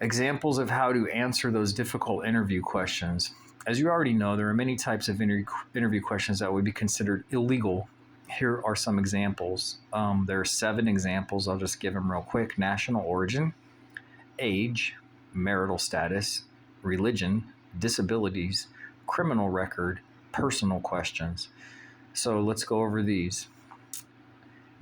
Examples of how to answer those difficult interview questions. As you already know, there are many types of interview questions that would be considered illegal. Here are some examples. There are 7 examples. I'll just give them real quick. National origin, age, marital status, religion, disabilities, criminal record, personal questions. So let's go over these.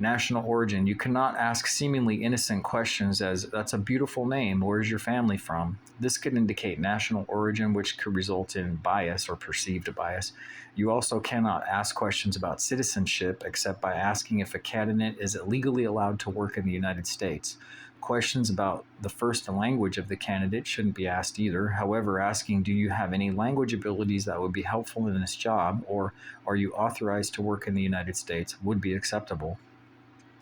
National origin. You cannot ask seemingly innocent questions as, that's a beautiful name, where's your family from? This could indicate national origin, which could result in bias or perceived bias. You also cannot ask questions about citizenship except by asking if a candidate is legally allowed to work in the United States. Questions about the first language of the candidate shouldn't be asked either. However, asking, do you have any language abilities that would be helpful in this job, or are you authorized to work in the United States, would be acceptable.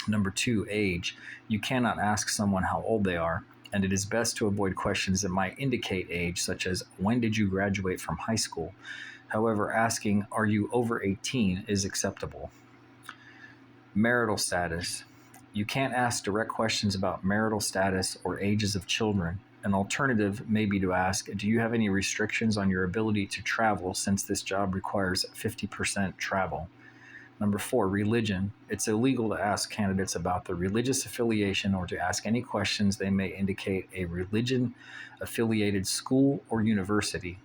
Number 2, age. You cannot ask someone how old they are, and it is best to avoid questions that might indicate age, such as, when did you graduate from high school? However, asking, are you over 18, is acceptable. Marital status. You can't ask direct questions about marital status or ages of children. An alternative may be to ask, do you have any restrictions on your ability to travel since this job requires 50% travel? Number 4, religion. It's illegal to ask candidates about their religious affiliation or to ask any questions they may indicate a religion-affiliated school or university.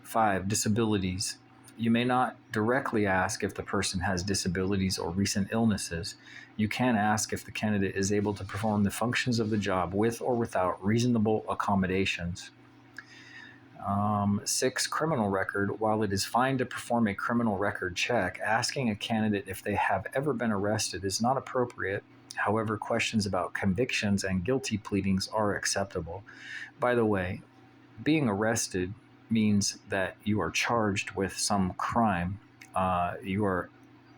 5, disabilities. You may not directly ask if the person has disabilities or recent illnesses. You can ask if the candidate is able to perform the functions of the job with or without reasonable accommodations. 6, criminal record. While it is fine to perform a criminal record check, asking a candidate if they have ever been arrested is not appropriate. However, questions about convictions and guilty pleadings are acceptable. By the way, being arrested means that you are charged with some crime. You are,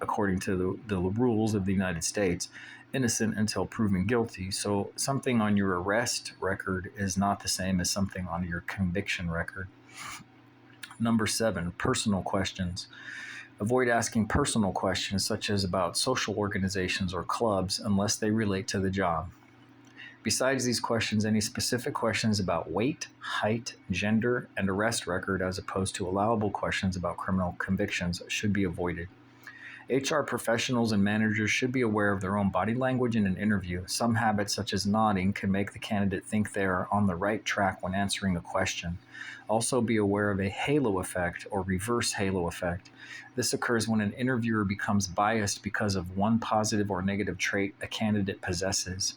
according to the rules of the United States, innocent until proven guilty. So something on your arrest record is not the same as something on your conviction record. Number 7, personal questions. Avoid asking personal questions such as about social organizations or clubs unless they relate to the job. Besides these questions, any specific questions about weight, height, gender, and arrest record, as opposed to allowable questions about criminal convictions, should be avoided. HR professionals and managers should be aware of their own body language in an interview. Some habits, such as nodding, can make the candidate think they are on the right track when answering a question. Also be aware of a halo effect or reverse halo effect. This occurs when an interviewer becomes biased because of one positive or negative trait a candidate possesses.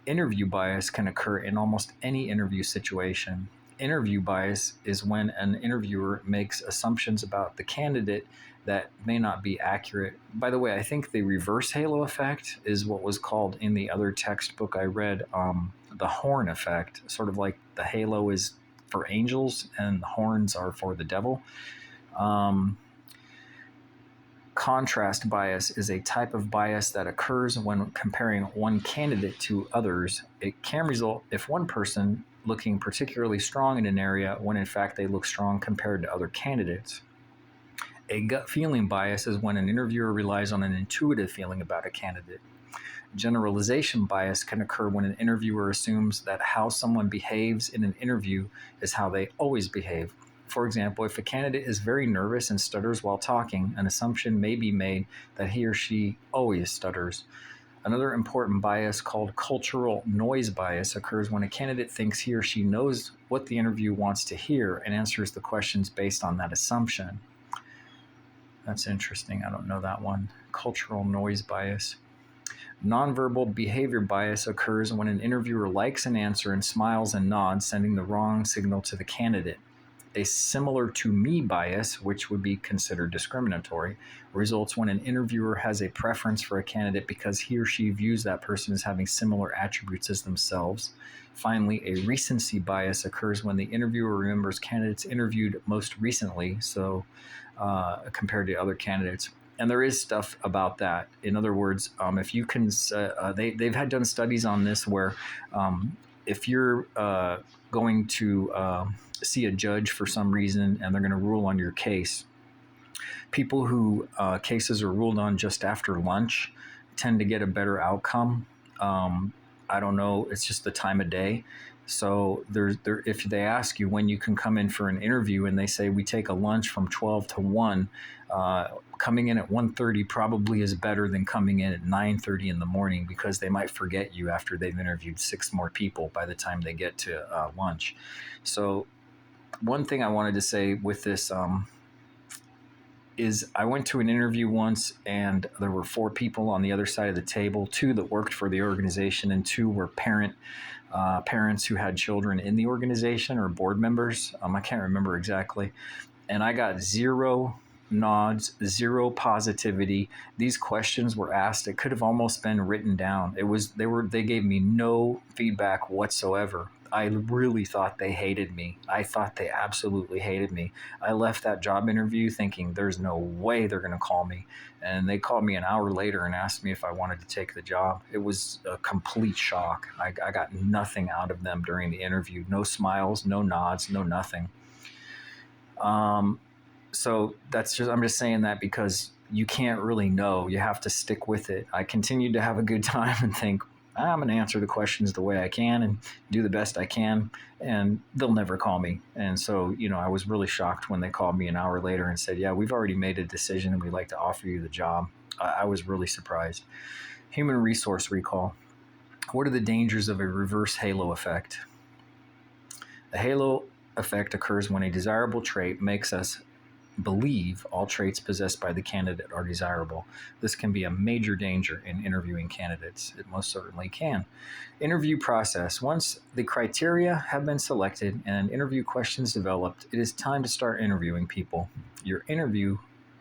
Interview bias can occur in almost any interview situation. Interview bias is when an interviewer makes assumptions about the candidate that may not be accurate. By the way, I think the reverse halo effect is what was called in the other textbook I read, the horn effect, sort of like the halo is for angels and the horns are for the devil. Contrast bias is a type of bias that occurs when comparing one candidate to others. It can result if one person looking particularly strong in an area when in fact they look strong compared to other candidates. A gut feeling bias is when an interviewer relies on an intuitive feeling about a candidate. Generalization bias can occur when an interviewer assumes that how someone behaves in an interview is how they always behave. For example, if a candidate is very nervous and stutters while talking, an assumption may be made that he or she always stutters. Another important bias called cultural noise bias occurs when a candidate thinks he or she knows what the interview wants to hear and answers the questions based on that assumption. That's interesting. I don't know that one. Cultural noise bias. Nonverbal behavior bias occurs when an interviewer likes an answer and smiles and nods, sending the wrong signal to the candidate. A similar to me bias, which would be considered discriminatory, results when an interviewer has a preference for a candidate because he or she views that person as having similar attributes as themselves. Finally, a recency bias occurs when the interviewer remembers candidates interviewed most recently, compared to other candidates. And there is stuff about that. In other words, if you can, they've had done studies on this where if you're going to see a judge for some reason and they're going to rule on your case, people who cases are ruled on just after lunch tend to get a better outcome. I don't know, it's just the time of day. So if they ask you when you can come in for an interview and they say we take a lunch from 12 to 1, coming in at 1:30 probably is better than coming in at 9:30 in the morning, because they might forget you after they've interviewed 6 more people by the time they get to lunch. So one thing I wanted to say with this is I went to an interview once, and there were 4 people on the other side of the table, 2 that worked for the organization and 2 were parents who had children in the organization, or board members. I can't remember exactly. And I got 0 nods, 0 positivity. These questions were asked. It could have almost been written down. They gave me no feedback whatsoever. I really thought they hated me. I thought they absolutely hated me. I left that job interview thinking there's no way they're going to call me. And they called me an hour later and asked me if I wanted to take the job. It was a complete shock. I got nothing out of them during the interview. No smiles, no nods, no nothing. So I'm just saying that because you can't really know. You have to stick with it. I continued to have a good time and think, I'm going to answer the questions the way I can and do the best I can, and they'll never call me. And so, I was really shocked when they called me an hour later and said, yeah, we've already made a decision and we'd like to offer you the job. I was really surprised. Human resource recall. What are the dangers of a reverse halo effect? The halo effect occurs when a desirable trait makes us believe all traits possessed by the candidate are desirable. This can be a major danger in interviewing candidates. It most certainly can. Interview process. Once the criteria have been selected and interview questions developed, it is time to start interviewing people. Your interview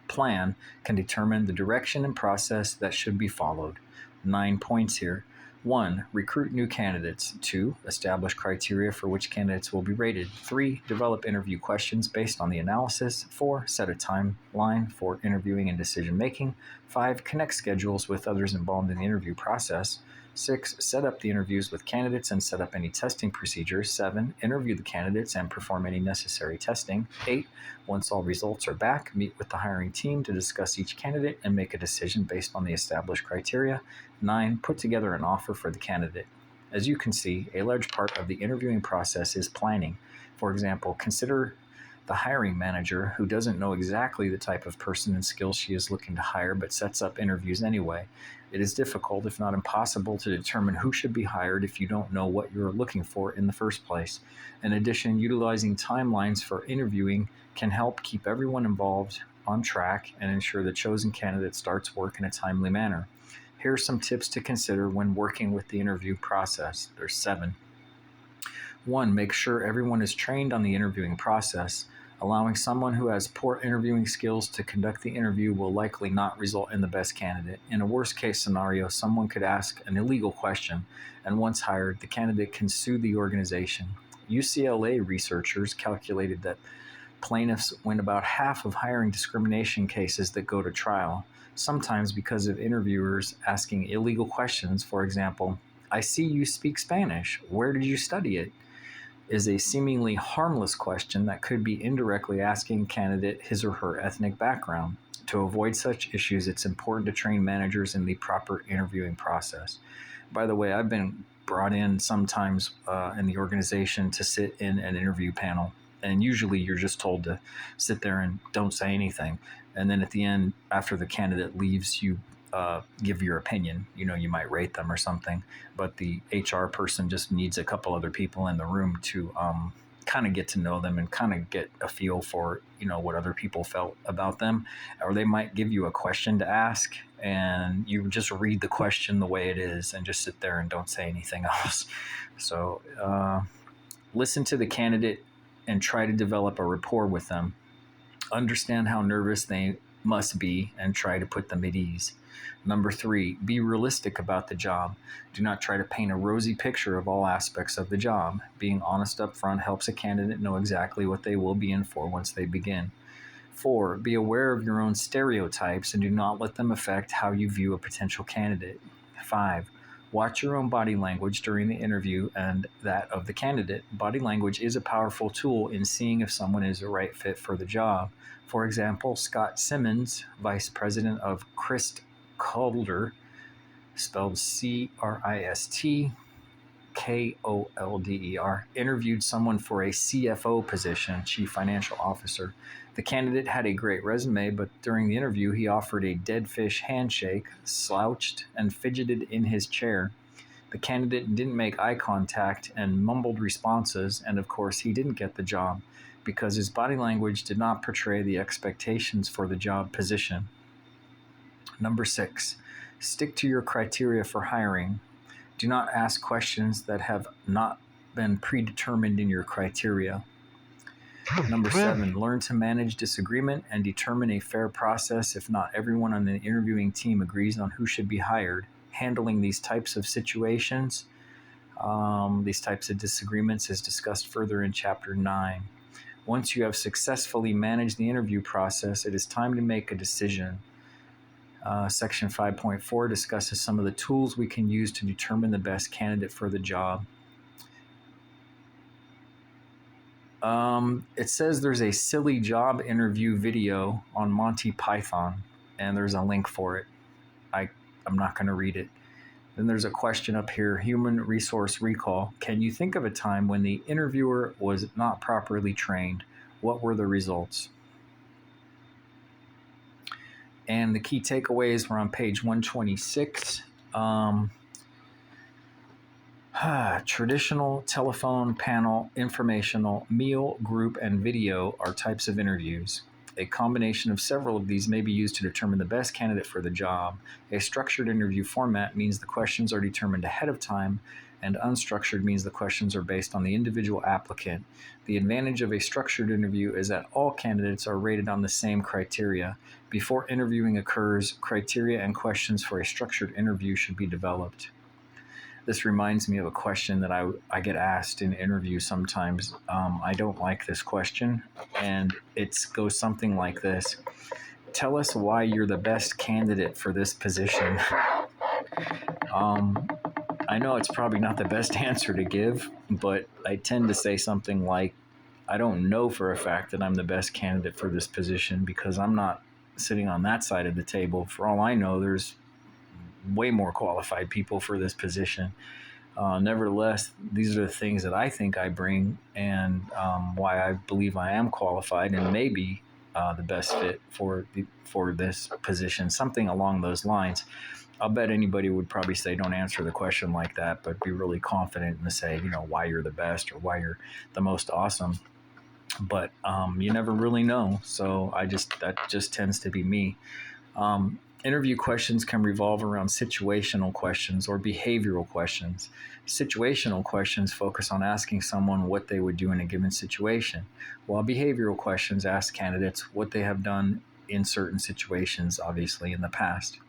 plan can determine the direction and process that should be followed. 9 points here. 1. Recruit new candidates. 2. Establish criteria for which candidates will be rated. 3. Develop interview questions based on the analysis. 4. Set a timeline for interviewing and decision making. 5. Connect schedules with others involved in the interview process. 6. Set up the interviews with candidates and set up any testing procedures. 7. Interview the candidates and perform any necessary testing. 8. Once all results are back, meet with the hiring team to discuss each candidate and make a decision based on the established criteria. 9. Put together an offer for the candidate. As you can see, a large part of the interviewing process is planning. For example, consider the hiring manager who doesn't know exactly the type of person and skills she is looking to hire but sets up interviews anyway. It is difficult, if not impossible, to determine who should be hired if you don't know what you're looking for in the first place. In addition, utilizing timelines for interviewing can help keep everyone involved on track and ensure the chosen candidate starts work in a timely manner. Here are some tips to consider when working with the interview process. There's 7. 1. Make sure everyone is trained on the interviewing process. Allowing someone who has poor interviewing skills to conduct the interview will likely not result in the best candidate. In a worst-case scenario, someone could ask an illegal question, and once hired, the candidate can sue the organization. UCLA researchers calculated that plaintiffs win about half of hiring discrimination cases that go to trial, sometimes because of interviewers asking illegal questions. For example, I see you speak Spanish. Where did you study it? Is a seemingly harmless question that could be indirectly asking a candidate his or her ethnic background. To avoid such issues, it's important to train managers in the proper interviewing process. By the way, I've been brought in sometimes in the organization to sit in an interview panel, and usually you're just told to sit there and don't say anything. And then at the end, after the candidate leaves, you give your opinion. You might rate them or something, but the HR person just needs a couple other people in the room to kind of get to know them and kind of get a feel for, what other people felt about them. Or they might give you a question to ask and you just read the question the way it is and just sit there and don't say anything else. So listen to the candidate and try to develop a rapport with them. Understand how nervous they must be and try to put them at ease. Number 3, be realistic about the job. Do not try to paint a rosy picture of all aspects of the job. Being honest up front helps a candidate know exactly what they will be in for once they begin. 4, be aware of your own stereotypes and do not let them affect how you view a potential candidate. 5, watch your own body language during the interview and that of the candidate. Body language is a powerful tool in seeing if someone is a right fit for the job. For example, Scott Simmons, vice president of Christ Calder, spelled Crist, Kolder, interviewed someone for a CFO position, Chief Financial Officer. The candidate had a great resume, but during the interview, he offered a dead fish handshake, slouched, and fidgeted in his chair. The candidate didn't make eye contact and mumbled responses, and of course, he didn't get the job because his body language did not portray the expectations for the job position. Number 6, stick to your criteria for hiring. Do not ask questions that have not been predetermined in your criteria. Number 7, learn to manage disagreement and determine a fair process if not everyone on the interviewing team agrees on who should be hired. Handling these types of situations, these types of disagreements is discussed further in Chapter 9. Once you have successfully managed the interview process, it is time to make a decision. Section 5.4 discusses some of the tools we can use to determine the best candidate for the job. It says there's a silly job interview video on Monty Python, and there's a link for it. I'm not going to read it. Then there's a question up here, human resource recall. Can you think of a time when the interviewer was not properly trained? What were the results? And the key takeaways were on page 126. Traditional, telephone, panel, informational, meal, group, and video are types of interviews. A combination of several of these may be used to determine the best candidate for the job. A structured interview format means the questions are determined ahead of time, and unstructured means the questions are based on the individual applicant. The advantage of a structured interview is that all candidates are rated on the same criteria. Before interviewing occurs, criteria and questions for a structured interview should be developed. This reminds me of a question that I get asked in interviews sometimes. I don't like this question, and it goes something like this. Tell us why you're the best candidate for this position. I know it's probably not the best answer to give, but I tend to say something like, I don't know for a fact that I'm the best candidate for this position because I'm not sitting on that side of the table. For all I know, there's way more qualified people for this position. Nevertheless, these are the things that I think I bring and why I believe I am qualified and maybe the best fit for this position, something along those lines. I'll bet anybody would probably say don't answer the question like that, but be really confident and say, why you're the best or why you're the most awesome. But you never really know. So that just tends to be me. Interview questions can revolve around situational questions or behavioral questions. Situational questions focus on asking someone what they would do in a given situation, while behavioral questions ask candidates what they have done in certain situations, obviously, in the past.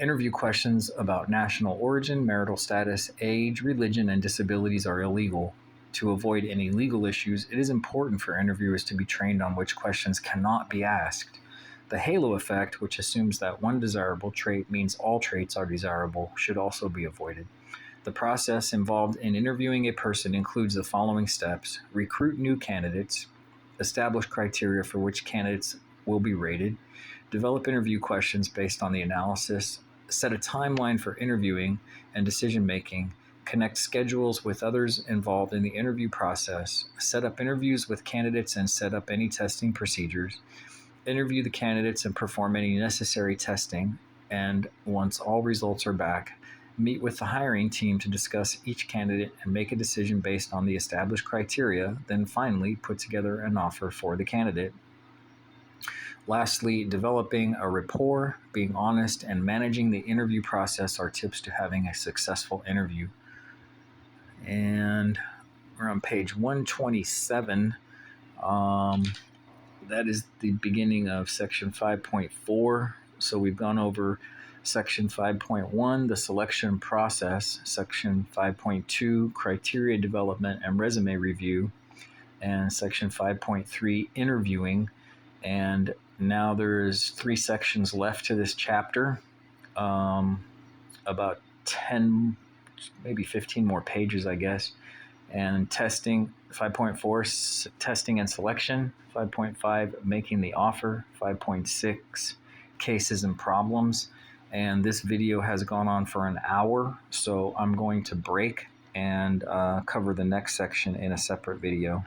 Interview questions about national origin, marital status, age, religion, and disabilities are illegal. To avoid any legal issues, it is important for interviewers to be trained on which questions cannot be asked. The halo effect, which assumes that one desirable trait means all traits are desirable, should also be avoided. The process involved in interviewing a person includes the following steps: recruit new candidates, establish criteria for which candidates will be rated, develop interview questions based on the analysis, set a timeline for interviewing and decision-making, connect schedules with others involved in the interview process, set up interviews with candidates and set up any testing procedures, interview the candidates and perform any necessary testing, and once all results are back, meet with the hiring team to discuss each candidate and make a decision based on the established criteria, then finally put together an offer for the candidate. Lastly, developing a rapport, being honest, and managing the interview process are tips to having a successful interview. And we're on page 127. That is the beginning of section 5.4. So we've gone over section 5.1, the selection process, section 5.2, criteria development and resume review, and section 5.3, interviewing. And now there's 3 sections left to this chapter, about 10, maybe 15 more pages, I guess. And testing, 5.4, testing and selection, 5.5, making the offer, 5.6, cases and problems. And this video has gone on for an hour, so I'm going to break and cover the next section in a separate video.